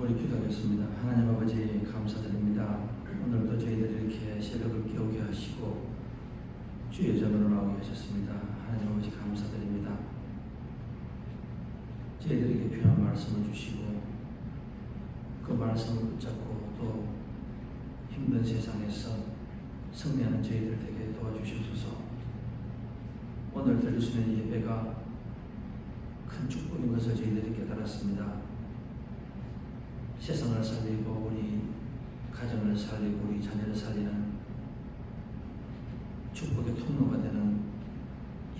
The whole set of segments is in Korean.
우리 기도하겠습니다. 하나님 아버지 감사드립니다. 오늘도 저희들이 이렇게 새벽을 깨우게 하시고 주의 전으로 나오게 하셨습니다. 하나님 아버지 감사드립니다. 저희들에게 필요한 말씀을 주시고 그 말씀을 붙잡고 또 힘든 세상에서 승리하는 저희들 되게 도와주시옵소서. 오늘 드릴 수 있는 예배가 큰 축복인 것을 저희들이 깨달았습니다. 세상을 살리고 우리 가정을 살리고 우리 자녀를 살리는 축복의 통로가 되는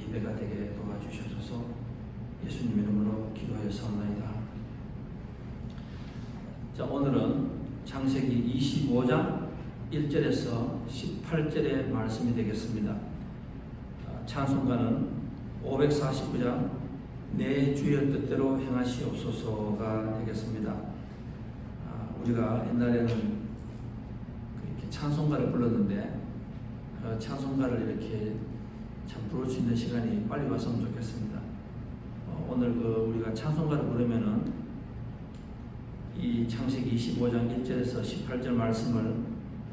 예배가 되게 도와주셔서 예수님 이름으로 기도하여 사옵나이다. 자, 오늘은 창세기 25장 1절에서 18절의 말씀이 되겠습니다. 찬송가는 549장 내 주의 뜻대로 행하시옵소서가 되겠습니다. 우리가 옛날에는 이렇게 찬송가를 불렀는데 찬송가를 이렇게 참 부를 수 있는 시간이 빨리 왔으면 좋겠습니다. 오늘 우리가 찬송가를 부르면은 이 창세기 25장 1절에서 18절 말씀을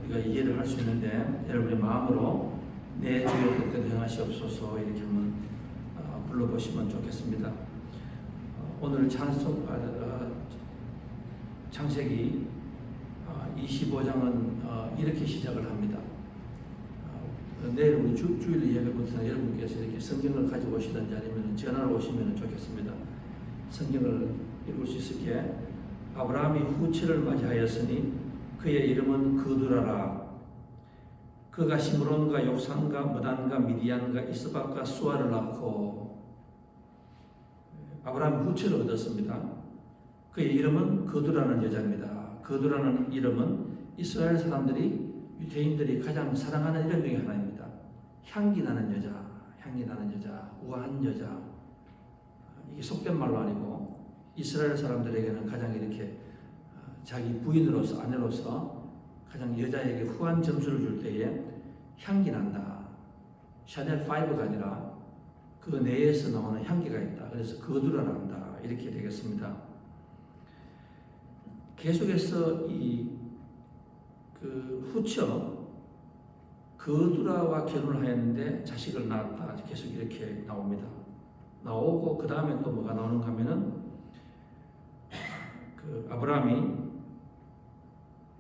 우리가 이해를 할 수 있는데 여러분의 마음으로 내 주의 뜻대로 행하시옵소서 이렇게 한번 불러보시면 좋겠습니다. 오늘 창세기 25장은 이렇게 시작을 합니다. 내일 우리 주일 예배부터는 여러분께서 이렇게 성경을 가지고 오시든지 아니면 전화로 오시면 좋겠습니다. 성경을 읽을 수 있을게. 아브라함이 후처를 맞이하였으니 그의 이름은 그두라라. 그가 시므론과 욕산과 무단과 미디안과 이스박과 수아를 낳고 아브라함이 후처를 얻었습니다. 그의 이름은 그두라는 여자입니다. 그두라는 이름은 이스라엘 사람들이 유대인들이 가장 사랑하는 이름 중에 하나입니다. 향기 나는 여자, 향기 나는 여자, 우아한 여자. 이게 속된 말로 아니고 이스라엘 사람들에게는 가장 이렇게 자기 부인으로서 아내로서 가장 여자에게 후한 점수를 줄 때에 향기 난다. 샤넬 5가 아니라 그 내에서 나오는 향기가 있다. 그래서 그두라란다. 이렇게 되겠습니다. 계속해서 후처 그두라와 결혼을 하였는데 자식을 낳았다. 계속 이렇게 나옵니다. 나오고 그 다음에 또 뭐가 나오는가 하면은 아브라함이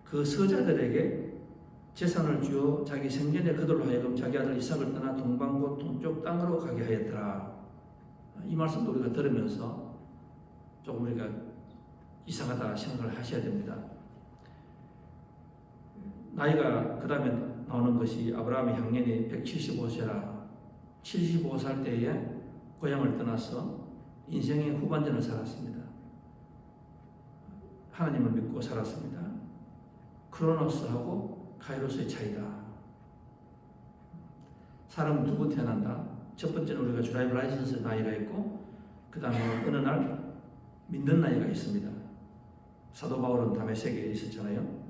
그 서자들에게 재산을 주어 자기 생전에 그들로 하여금 자기 아들 이삭을 떠나 동방고 동쪽 땅으로 가게 하였더라. 이 말씀도 우리가 들으면서 조금 우리가 이상하다 생각을 하셔야 됩니다. 나이가 그 다음에 나오는 것이 아브라함의 향년이 175세라 75살 때에 고향을 떠나서 인생의 후반전을 살았습니다. 하나님을 믿고 살았습니다. 크로노스하고 카이로스의 차이다. 사람은 두 번 태어난다. 첫 번째는 우리가 드라이브 라이선스 나이가 있고 그 다음에 어느 날 믿는 나이가 있습니다. 사도 바울은 다메섹에 있었잖아요.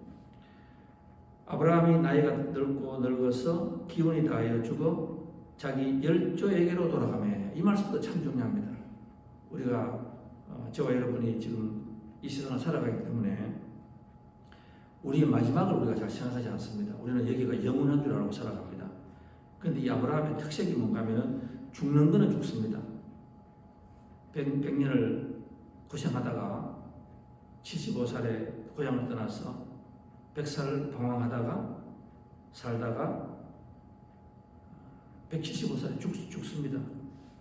아브라함이 나이가 늙어서 기운이 다하여 죽어 자기 열조에게로 돌아가며 이 말씀도 참 중요합니다. 우리가 저와 여러분이 지금 이 세상을 살아가기 때문에 우리의 마지막을 우리가 잘 생각하지 않습니다. 우리는 여기가 영원한 줄 알고 살아갑니다. 그런데 이 아브라함의 특색이 뭔가 하면 죽는 거는 죽습니다. 100년을 고생하다가 75살에 고향을 떠나서 100살 방황하다가 살다가 175살에 죽습니다.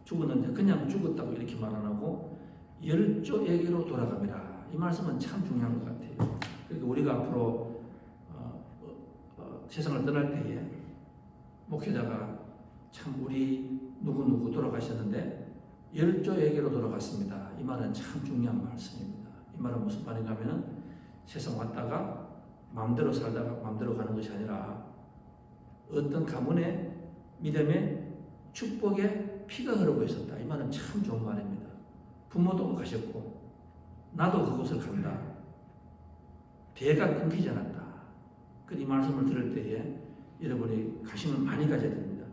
죽었는데 그냥 죽었다고 이렇게 말 안 하고 열조에게로 돌아갑니다. 이 말씀은 참 중요한 것 같아요. 그러니까 우리가 앞으로 세상을 떠날 때에 목회자가 참 우리 누구누구 돌아가셨는데 열조에게로 돌아갔습니다. 이 말은 참 중요한 말씀입니다. 이 말은 무슨 말인가 하면은 세상 왔다가 마음대로 살다가 마음대로 가는 것이 아니라 어떤 가문의 믿음의 축복의 피가 흐르고 있었다. 이 말은 참 좋은 말입니다. 부모도 가셨고 나도 그곳을 간다. 배가 끊기지 않았다. 이 말씀을 들을 때에 여러분이 가심을 많이 가져야 됩니다.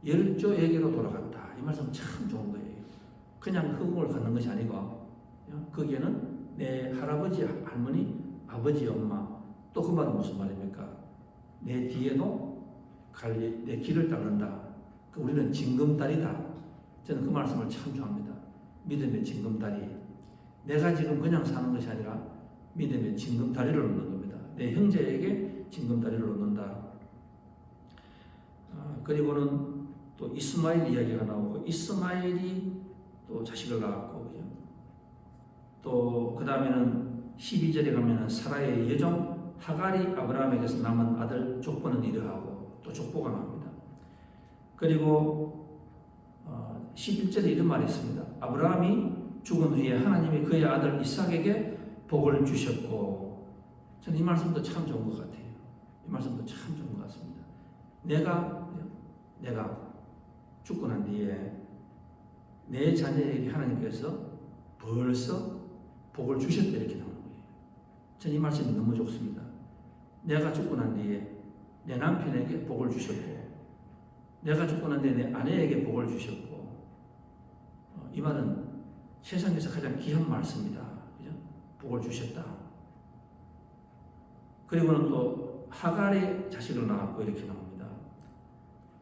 열조에게로 돌아갔다. 이 말씀 참 좋은 거예요. 그냥 흑음을 갖는 것이 아니고 거기에는 내 할아버지, 할머니, 아버지, 엄마. 또 그 말은 무슨 말입니까? 내 뒤에도 내 길을 따른다. 우리는 징검다리다. 저는 그 말씀을 참 좋아합니다. 믿음의 징검다리. 내가 지금 그냥 사는 것이 아니라 믿음의 징검다리를 놓는 겁니다. 내 형제에게 징검다리를 놓는다. 그리고는 또 이스마엘 이야기가 나오고, 이스마엘이 또 자식을 낳았고, 그죠? 또 그 다음에는 12절에 가면은 사라의 여종 하갈이 아브라함에게서 남은 아들 족보는 이러하고 또 족보가 나옵니다. 그리고 11절에 이런 말이 있습니다. 아브라함이 죽은 후에 하나님이 그의 아들 이삭에게 복을 주셨고, 저는 이 말씀도 참 좋은 것 같아요. 이 말씀도 참 좋은 것 같습니다. 내가 죽고 난 뒤에 내 자녀에게 하나님께서 벌써 복을 주셨다 이렇게 나오는 거예요. 저는 이 말씀이 너무 좋습니다. 내가 죽고 난 뒤에 내 남편에게 복을 주셨고, 내가 죽고 난 뒤에 내 아내에게 복을 주셨고, 이 말은 세상에서 가장 귀한 말씀이다. 그죠? 복을 주셨다. 그리고는 또 하갈의 자식을 낳았고 이렇게 나옵니다.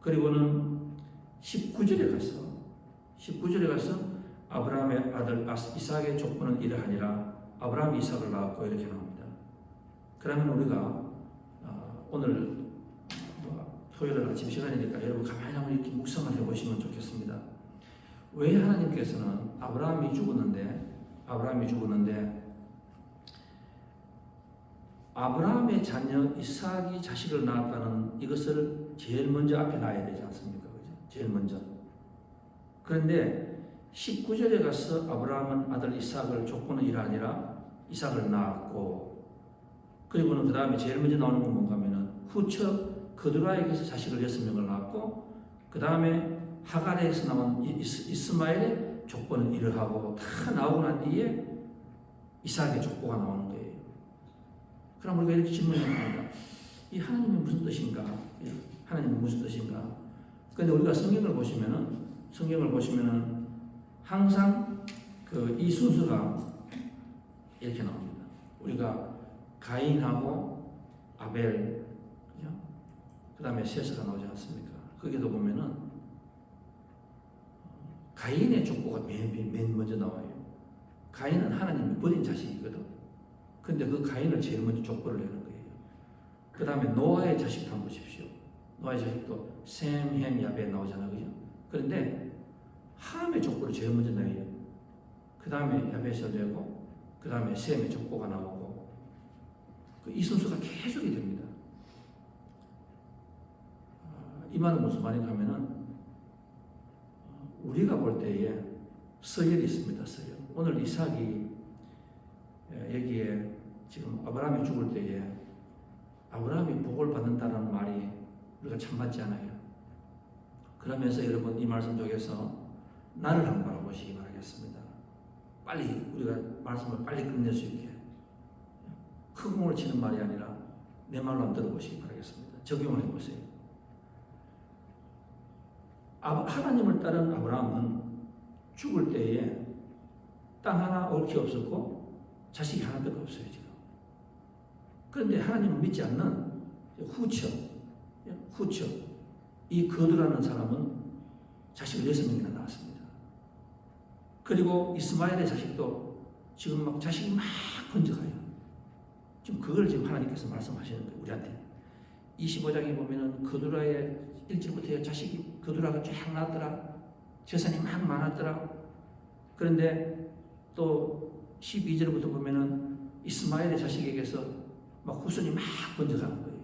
그리고는 19절에 가서 아브라함의 아들 이삭의 족보는 이러하니라. 아브라함이 이삭을 낳았고 이렇게 나옵니다. 그러면 우리가 오늘 토요일 아침 시간이니까 여러분 가만히 한번 이렇게 묵상을 해보시면 좋겠습니다. 왜 하나님께서는 아브라함이 죽었는데 아브라함의 자녀 이삭이 자식을 낳았다는 이것을 제일 먼저 앞에 놔야 되지 않습니까? 그죠? 제일 먼저. 그런데 19절에 가서 아브라함은 아들 이삭을 족보는 이러하니라 이삭을 낳았고, 그리고는 그 다음에 제일 먼저 나오는 건 뭔가 하면은 후처 그두라에게서 자식을 6명을 낳았고, 그 다음에 하갈에서 나온 이스마엘의 족보는 이러하고 다 나오고 난 뒤에 이삭의 족보가 나오는 거예요. 그럼 우리가 이렇게 질문합니다. 이 하나님은 무슨 뜻인가? 하나님은 무슨 뜻인가? 그런데 우리가 성경을 보시면은 항상 이 순서가 이렇게 나옵니다. 우리가 가인하고 아벨, 그 다음에 세스가 나오지 않습니까? 거기도 보면은 가인의 족보가 맨 먼저 나와요. 가인은 하나님이 버린 자식이거든. 근데 그 가인을 제일 먼저 족보를 내는 거예요. 그 다음에 노아의 자식도 한번 보십시오. 노아의 자식도 셈, 햄, 야벳 나오잖아요. 그죠? 그런데 함의 족보를 제일 먼저 내요. 그 다음에 야벳을 내고, 그 다음에 셈의 족보가 나오고, 이 순서가 계속이 됩니다. 이 말은 무슨 말인가 하면은, 우리가 볼 때에 서열이 있습니다. 서열. 오늘 이삭이 여기에 지금 아브라함이 죽을 때에 아브라함이 복을 받는다는 말이 우리가 참 맞지 않아요. 그러면서 여러분 이 말씀 속에서 나를 한번 바라보시기 바라겠습니다. 빨리 우리가 말씀을 빨리 끝낼 수 있게 흑공을 치는 말이 아니라 내 말로 한번 들어보시기 바라겠습니다. 적용을 해보세요. 하나님을 따른 아브라함은 죽을 때에 땅 하나 옳게 없었고 자식이 하나밖에 없어요 지금. 그런데 하나님을 믿지 않는 후처 이 거두라는 사람은 자식을 6명이나 낳았습니다. 그리고 이스마엘의 자식도 지금 막 자식이 막 번져가요. 지금 그걸 지금 하나님께서 말씀하시는 거예요 우리한테. 25장에 보면은 거두라의 1절부터 자식이 거두라가 쫙 나왔더라. 재산이 막 많았더라. 그런데 또 12절부터 보면은 이스마엘의 자식에게서 막 후손이 막 번져가는 거예요.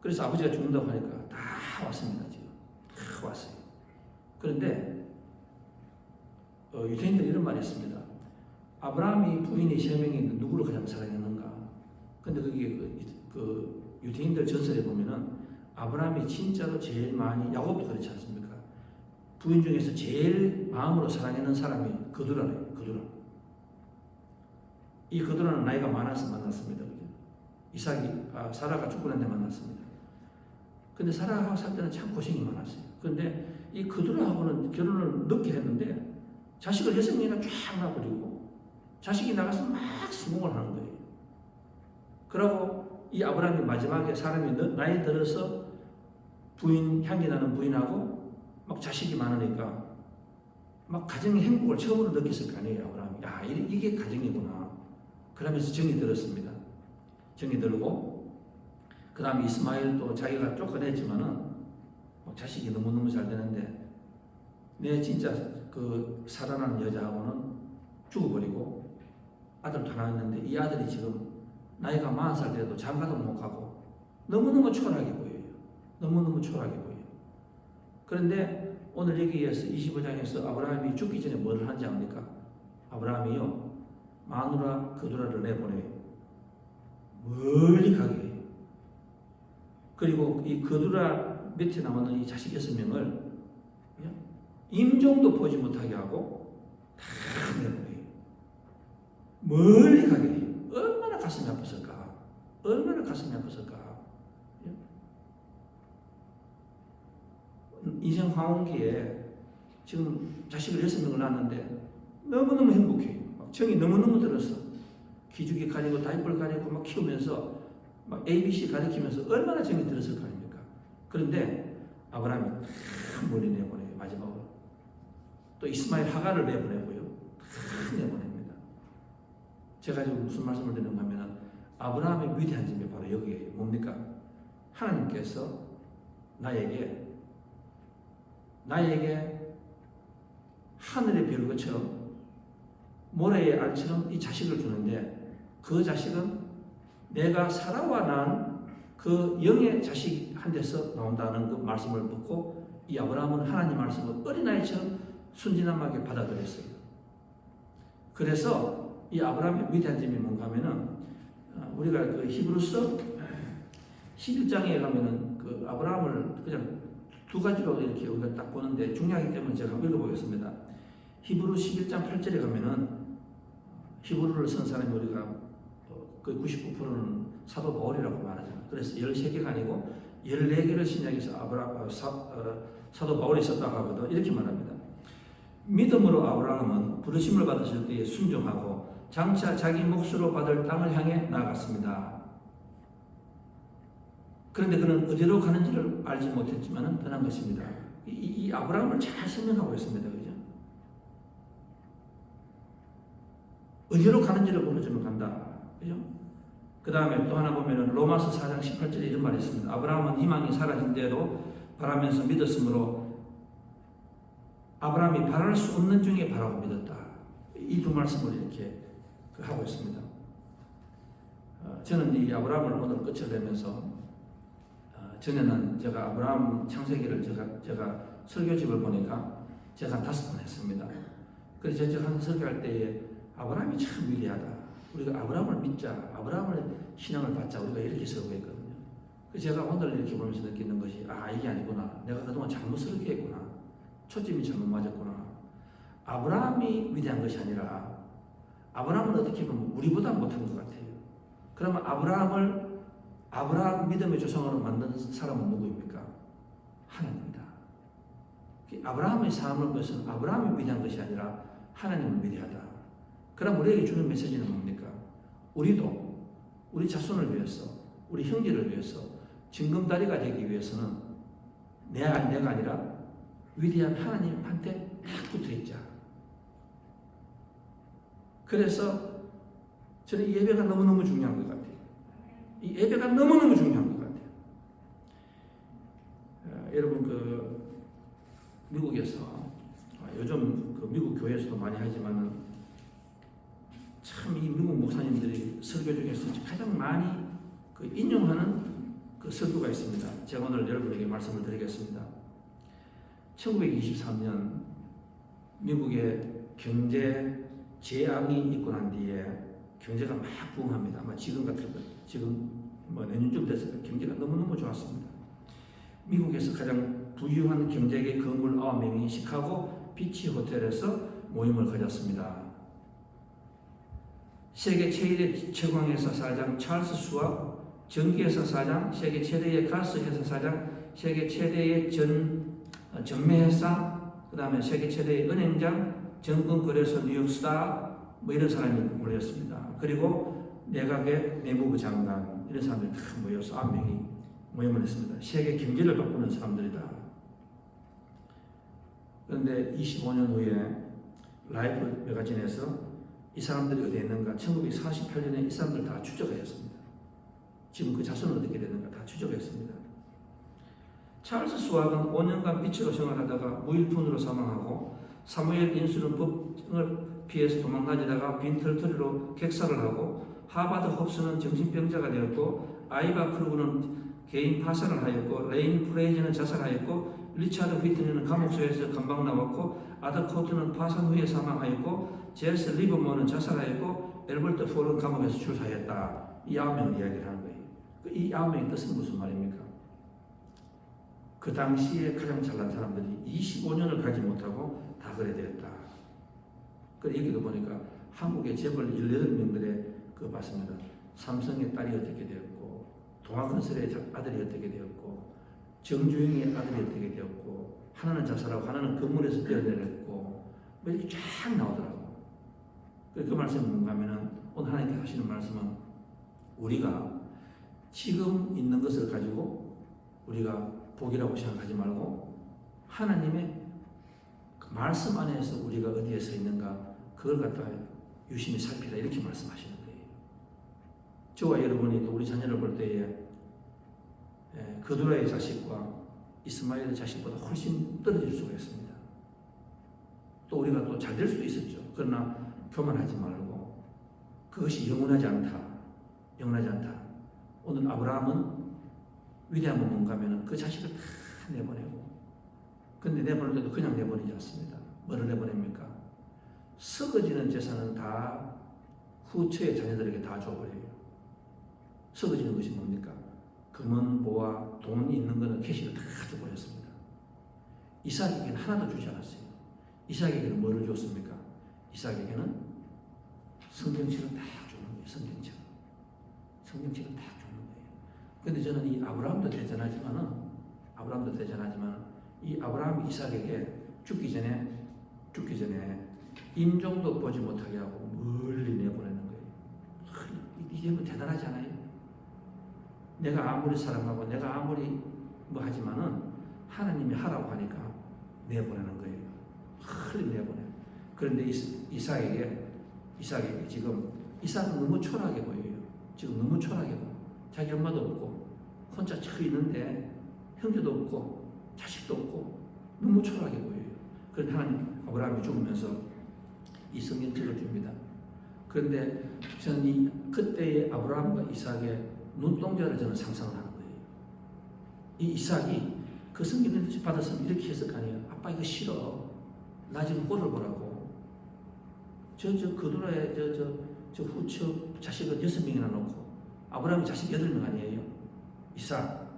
그래서 아버지가 죽는다고 하니까 다 왔습니다. 지금 다 왔어요. 그런데 유대인들이 이런 말이 있습니다. 아브라함이 부인이 3명이 있는데 누구를 가장 사랑했는가? 근데 그게 그 유대인들 전설에 보면은 아브라함이 진짜로 제일 많이, 야곱도 그렇지 않습니까? 부인 중에서 제일 마음으로 사랑했는 사람이 거두라예요. 거두라. 이 거두라는 나이가 많아서 만났습니다. 사라가 죽고 난 데 만났습니다. 근데 사라하고 살 때는 참 고생이 많았어요. 그런데 이 거두라하고는 결혼을 늦게 했는데 자식을 6명이나 쫙 낳아버리고 자식이 나가서 막 성공을 하는 거예요. 그러고 이 아브라함이 마지막에 사람이 나이 들어서 향기 나는 부인하고 막 자식이 많으니까 막 가정의 행복을 처음으로 느꼈을 거 아니에요. 아브라함이. 야, 이게 가정이구나. 그러면서 정이 들었습니다. 정이 들고 그 다음에 이스마엘도 자기가 쫓겨냈지만은 자식이 너무너무 잘 되는데 내 진짜 그 살아난 여자하고는 죽어버리고 아들도 하나 있는데 이 아들이 지금 나이가 40살 돼도 장가도 못 가고 너무너무 초라하게 보여요. 너무너무 초라하게 보여요. 그런데 오늘 여기에서 25장에서 아브라함이 죽기 전에 뭘 하는지 압니까? 아브라함이요 마누라 그두라를 내보내요. 멀리 가게 해요. 그리고 이 그두라 밑에 나오는 이 자식 6명을 임종도 보지 못하게 하고 다 내보내요. 멀리 가게 해요. 얼마나 가슴이 아팠을까? 얼마나 가슴이 아팠을까? 인생 황혼기에 지금 자식을 6명을 낳았는데 너무너무 행복해요. 정이 너무너무 들었어. 기죽이 가리고 다이पर 가리고 막 키우면서 막 ABC 가리키면서 얼마나 정이 들었을 거 아닙니까? 그런데 아브라함이 다 멀리 내보내요. 마지막으로. 또 이스마엘 하가를 내보내고요. 다 내보냅니다. 제가 지금 무슨 말씀을 드리는가 하면 아브라함의 위대한 점이 바로 여기에 뭡니까? 하나님께서 나에게 하늘의 별것처럼 모래의 알처럼 이 자식을 주는데 그 자식은 내가 살아와 난 그 영의 자식 한 데서 나온다는 그 말씀을 듣고 이 아브라함은 하나님 말씀을 어린아이처럼 순진함하게 받아들였어요. 그래서 이 아브라함의 위대한 점이 뭔가 하면은 우리가 그 히브리서 11장에 가면은 그 아브라함을 그냥 두 가지로 이렇게 우리가 딱 보는데 중요하기 때문에 제가 한번 읽어보겠습니다. 히브리 11장 8절에 가면은 히브리를 쓴 사람이 우리가 거의 99%는 사도 바울이라고 말하잖아요. 그래서 13개가 아니고 14개를 신약에서 사도 바울이 썼다고 하거든. 이렇게 말합니다. 믿음으로 아브라함은 부르심을 받으실 때에 순종하고 장차 자기 몫으로 받을 땅을 향해 나아갔습니다. 그런데 그는 어디로 가는지를 알지 못했지만 떠난 것입니다. 이 아브라함을 잘 설명하고 있습니다. 그죠? 어디로 가는지를 모르지만 간다. 그죠? 그 다음에 또 하나 보면 로마서 4장 18절에 이런 말이 있습니다. 아브라함은 희망이 사라진 대로 바라면서 믿었으므로 아브라함이 바랄 수 없는 중에 바라고 믿었다. 이 두 말씀을 이렇게 하고 있습니다. 저는 이 아브라함을 오늘 끝을 내면서 전에는 제가 아브라함 창세기를 제가 설교집을 보니까 제가 5번 했습니다. 그래서 제가 한 설교할 때에 아브라함이 참 위대하다. 우리가 아브라함을 믿자. 아브라함을 신앙을 받자. 우리가 이렇게 설교했거든요. 그래서 제가 오늘 이렇게 보면서 느끼는 것이 이게 아니구나. 내가 그동안 잘못 설교했구나. 초점이 잘못 맞았구나. 아브라함이 위대한 것이 아니라 아브라함은 어떻게 보면 우리보다 못한 것 같아요. 그러면 아브라함 믿음의 조상으로 만든 사람은 누구입니까? 하나님입니다. 아브라함의 삶을 것은 아브라함이 위대한 것이 아니라 하나님은 위대하다. 그럼 우리에게 주는 메시지는 뭡니까? 우리도 우리 자손을 위해서, 우리 형제를 위해서 징검다리가 되기 위해서는 내가 아니라 위대한 하나님한테 딱 붙어있자. 그래서 저는 이 예배가 너무너무 중요한 것 같아요. 이 예배가 너무너무 중요한 것 같아요. 여러분 미국에서 요즘 미국 교회에서도 많이 하지만은 참 이 미국 목사님들이 설교 중에서 가장 많이 인용하는 설교가 있습니다. 제가 오늘 여러분에게 말씀을 드리겠습니다. 1923년 미국의 경제 재앙이 있고 난 뒤에 경제가 막 부흥합니다. 아마 지금 같은 것, 지금 내년쯤 됐을 때 경제가 너무너무 좋았습니다. 미국에서 가장 부유한 경제계 건물 9명이 시카고 비치 호텔에서 모임을 가졌습니다. 세계 최일의 채광회사 사장 찰스 수왑, 전기회사 사장, 세계 최대의 가스회사 사장, 세계 최대의 전매회사, 그 다음에 세계 최대의 은행장, 정권거래소 뉴욕스타, 뭐 이런 사람이 몰렸습니다. 그리고 내각의 내무부 장관 이런 사람들이 다 모여서 9명이 모임을 했습니다. 세계 경제를 바꾸는 사람들이다. 그런데 25년 후에 라이프 매거진에서 이 사람들이 어디에 있는가 1948년에 이 사람들 다 추적하였습니다. 지금 그 자손은 어떻게 됐는가 다 추적했습니다. 찰스 수학은 5년간 빛으로 생활하다가 무일푼으로 사망하고 사무엘 인수는 법정을 피해서 도망다니다가 빈털터리로 객사를 하고 하버드 홉스는 정신병자가 되었고 아이바 크루그는 개인 파산을 하였고 레인 프레이즈는 자살하였고 리차드 휘트니는 감옥소에서 금방 나왔고 아더 코트는 파산 후에 사망하였고 제스 리버모어는 자살하였고 엘버트 폴은 감옥에서 출사했다. 이 9명을 이야기를 하는 거예요. 이 9명의 뜻은 무슨 말입니까? 그 당시에 가장 잘난 사람들이 25년을 가지 못하고 다 그래 되었다. 그 얘기도 보니까 한국의 재벌 18명들의 그 봤습니다. 삼성의 딸이 어떻게 되었고 동아건설의 아들이 어떻게 되었고 정주영의 아들이 어떻게 되었고 하나는 자살하고 하나는 건물에서 뛰어내렸고 뭐 이렇게 쫙 나오더라고. 그 말씀이 뭔가 하면은 오늘 하나님께서 하시는 말씀은 우리가 지금 있는 것을 가지고 우리가 복이라고 생각하지 말고 하나님의 그 말씀 안에서 우리가 어디에 서 있는가 그걸 갖다가 유심히 살피라 이렇게 말씀하시는 거예요. 저와 여러분이 또 우리 자녀를 볼 때에 그두라의 자식과 이스마엘의 자식보다 훨씬 떨어질 수가 있습니다. 또 우리가 또 잘 될 수도 있었죠. 그러나 교만하지 말고 그것이 영원하지 않다. 영원하지 않다. 오늘 아브라함은 위대한 뭔가 하면 그 자식을 다 내보내고 근데 내보낼 때도 그냥 내보내지 않습니다. 뭐를 내보냅니까? 썩어지는 재산은 다 후처의 자녀들에게 다 줘버려요. 썩어지는 것이 뭡니까? 금은 보화 돈이 있는 것은 캐시를 다 줘버렸습니다. 이삭에게는 하나도 주지 않았어요. 이삭에게는 뭐를 줬습니까? 이삭에게는 성경책을 다 주는 거예요. 성경책을 다 주는 거예요. 근데 저는 이 아브라함도 대단하지만 이 아브라함 이삭에게 죽기 전에 임종도 보지 못하게 하고 멀리 내보내는 거예요. 이게 뭐 대단하지 않아요? 내가 아무리 사랑하고 내가 아무리 뭐 하지만은 하나님이 하라고 하니까 내보내는 거예요. 멀리 내보내. 그런데 이삭에게 지금 이삭은 너무 초라하게 보여요. 지금 너무 초라하게 보여. 자기 엄마도 없고 혼자 처 있는데 형제도 없고 자식도 없고 너무 초라하게 보여요. 그런데 하나님 아브라함이 죽으면서 이 성경책을 줍니다. 그런데 저는 그때의 아브라함과 이삭의 눈동자를 저는 상상하는 거예요. 이 이삭이 그 성경을 받았으면 이렇게 했을 거 아니에요. 아빠 이거 싫어. 나 지금 꼴을 보라고. 그도라의 후처 자식을 6명이나 놓고 아브라함이 자식 8명 아니에요. 이삭,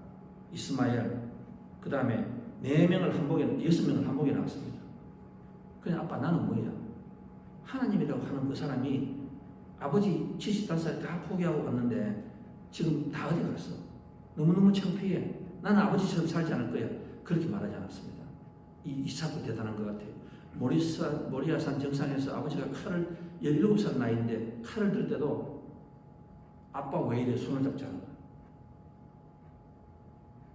이스마엘, 그 다음에 4명을 한복에 6명을 한복에 나왔습니다. 그냥 아빠 나는 뭐야? 하나님이라고 하는 그 사람이 아버지 75살 다 포기하고 왔는데 지금 다 어디 갔어? 너무너무 창피해. 나는 아버지처럼 살지 않을 거야. 그렇게 말하지 않았습니다. 이 이삭도 대단한 것 같아요. 모리아산 정상에서 아버지가 17살 나이인데 칼을 들 때도 아빠 왜 이래 손을 잡지 않은 거야.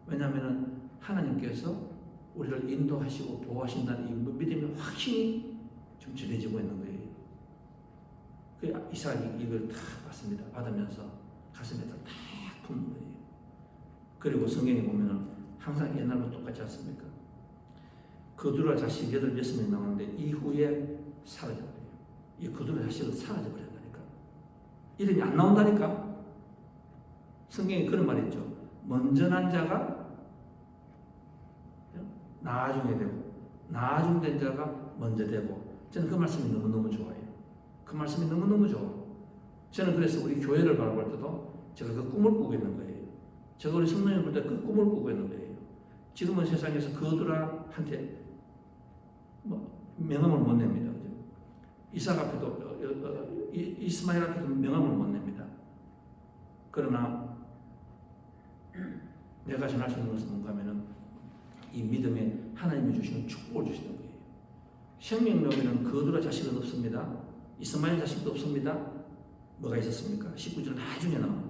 왜냐하면 하나님께서 우리를 인도하시고 보호하신다는 이 믿음이 확신이 좀 전해지고 있는 거예요. 그 이삭이 이걸 다 받으면서 가슴에 다 품는 거예요. 그리고 성경에 보면은 항상 옛날과 똑같지 않습니까? 그두라 자식 6명 나오는데 이후에 사라져버려요. 이 그두라 자식은 사라져버린다니까. 이름이 안 나온다니까. 성경에 그런 말이 있죠. 먼저 난 자가 나중에 되고 나중된 자가 먼저 되고 저는 그 말씀이 너무너무 좋아요. 그 말씀이 너무너무 좋아. 저는 그래서 우리 교회를 바라볼 때도 제가 그 꿈을 꾸고 있는 거예요. 제가 우리 성도님을 볼 때 그 꿈을 꾸고 있는 거예요. 지금은 세상에서 그들한테 명함을 못 냅니다. 이삭 앞에도 이스마엘 앞에도 명함을 못 냅니다. 그러나 내가 전할 수 있는 것은 뭔가 하면은 이 믿음에 하나님이 주시는 축복을 주시는 거예요. 생명력에는 그들의 자식은 없습니다. 이스마엘 자식도 없습니다. 뭐가 있었습니까? 19절 나중에 나오는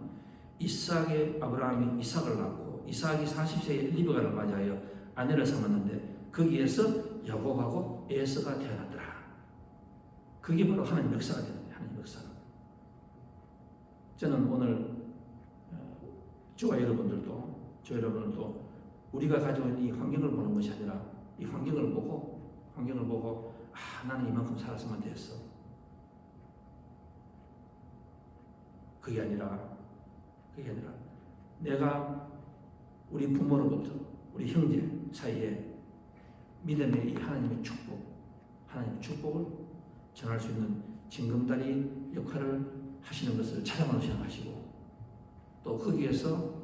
이삭의 아브라함이 이삭을 낳고 이삭이 40세에 리브가를 맞이하여 아내를 삼았는데 거기에서 야곱하고 에서가 태어났더라. 그게 바로 하나님 역사가 되는 거예요. 하나님 역사가. 저는 오늘 저와 여러분들도 우리가 가지고 있는 이 환경을 보는 것이 아니라 이 환경을 보고 나는 이만큼 살았으면 됐어. 그게 아니라 내가 우리 부모로부터 우리 형제 사이에 믿음의 이 하나님의 축복을 전할 수 있는 징검다리 역할을 하시는 것을 찬양으로 생각하시고 또 거기에서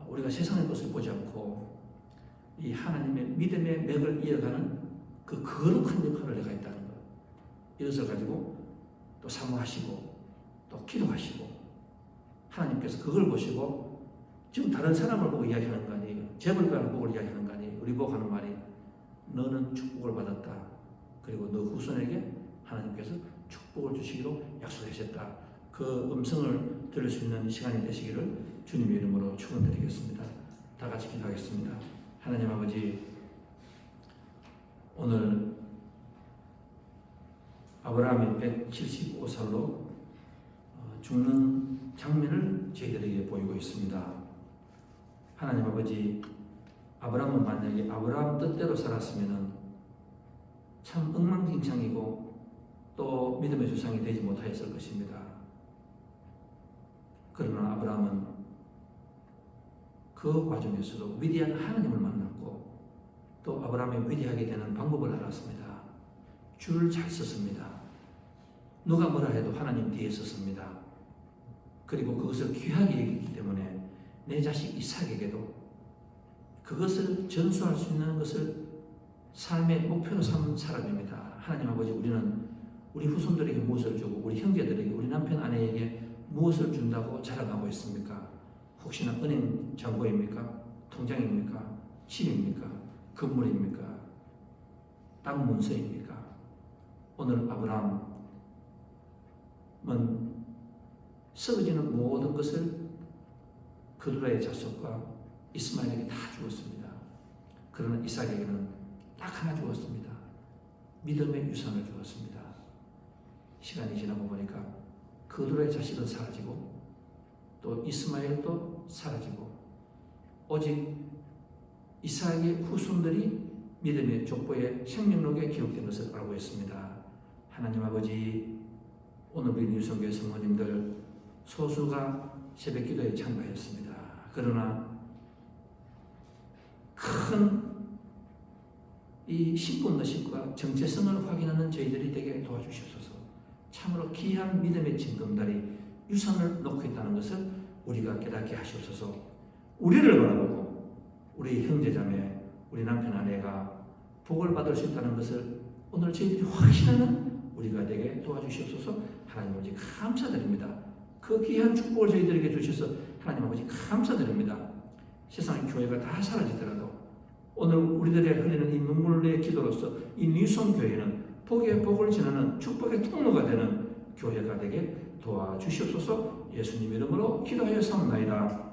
우리가 세상의 것을 보지 않고 이 하나님의 믿음의 맥을 이어가는 그 거룩한 역할을 내가 있다는 것, 이것을 가지고 또 사모하시고 또 기도하시고 하나님께서 그걸 보시고 지금 다른 사람을 보고 이야기하는 거 아니에요. 재벌가를 보고 이야기하는 거 아니에요. 우리 보고 하는 말이 너는 축복을 받았다. 그리고 너 후손에게 하나님께서 축복을 주시기로 약속하셨다. 그 음성을 들을 수 있는 시간이 되시기를 주님의 이름으로 축원드리겠습니다. 다 같이 기도하겠습니다. 하나님 아버지, 오늘 아브라함이 175살로 죽는 장면을 저희들에게 보이고 있습니다. 하나님 아버지, 아브라함은 만약에 아브라함 뜻대로 살았으면 참 엉망진창이고 또 믿음의 조상이 되지 못하였을 것입니다. 그러나 아브라함은 그 와중에서도 위대한 하나님을 만났고 또 아브라함이 위대하게 되는 방법을 알았습니다. 줄을 잘 썼습니다. 누가 뭐라 해도 하나님 뒤에 섰습니다. 그리고 그것을 귀하게 여기기 때문에 내 자식 이삭에게도 그것을 전수할 수 있는 것을 삶의 목표로 삼은 사람입니다. 하나님 아버지, 우리는 우리 후손들에게 무엇을 주고 우리 형제들에게 우리 남편 아내에게 무엇을 준다고 자랑하고 있습니까? 혹시나 은행 잔고입니까? 통장입니까? 집입니까? 건물입니까? 땅 문서입니까? 오늘 아브라함은 썩어지는 모든 것을 그두라의 자손과 이스마엘에게 다 주었습니다. 그러나 이삭에게는 딱 하나 주었습니다. 믿음의 유산을 주었습니다. 시간이 지나고 보니까 그두라의 자식은 사라지고 또 이스마엘도 사라지고 오직 이삭의 후손들이 믿음의 족보의 생명록에 기록된 것을 알고 있습니다. 하나님 아버지, 오늘 우리 뉴성교회 성모님들 소수가 새벽기도에 참가했습니다. 그러나 큰 이 신분의식과 정체성을 확인하는 저희들이 되게 도와주시옵소서. 참으로 귀한 믿음의 징검다리 유산을 놓고 있다는 것을 우리가 깨닫게 하시옵소서. 우리를 바라보고 우리 형제자매, 우리 남편 아내가 복을 받을 수 있다는 것을 오늘 저희들이 확신하는 우리가 되게 도와주시옵소서. 하나님 아버지 감사드립니다. 그 귀한 축복을 저희들에게 주셔서 하나님 아버지 감사드립니다. 세상의 교회가 다 사라지더라도 오늘 우리들의 흘리는 이 눈물의 기도로서 이 뉴성 교회는 복의 복을 전하는 축복의 통로가 되는 교회가 되게 도와주시옵소서. 예수님 이름으로 기도하여 사옵나이다.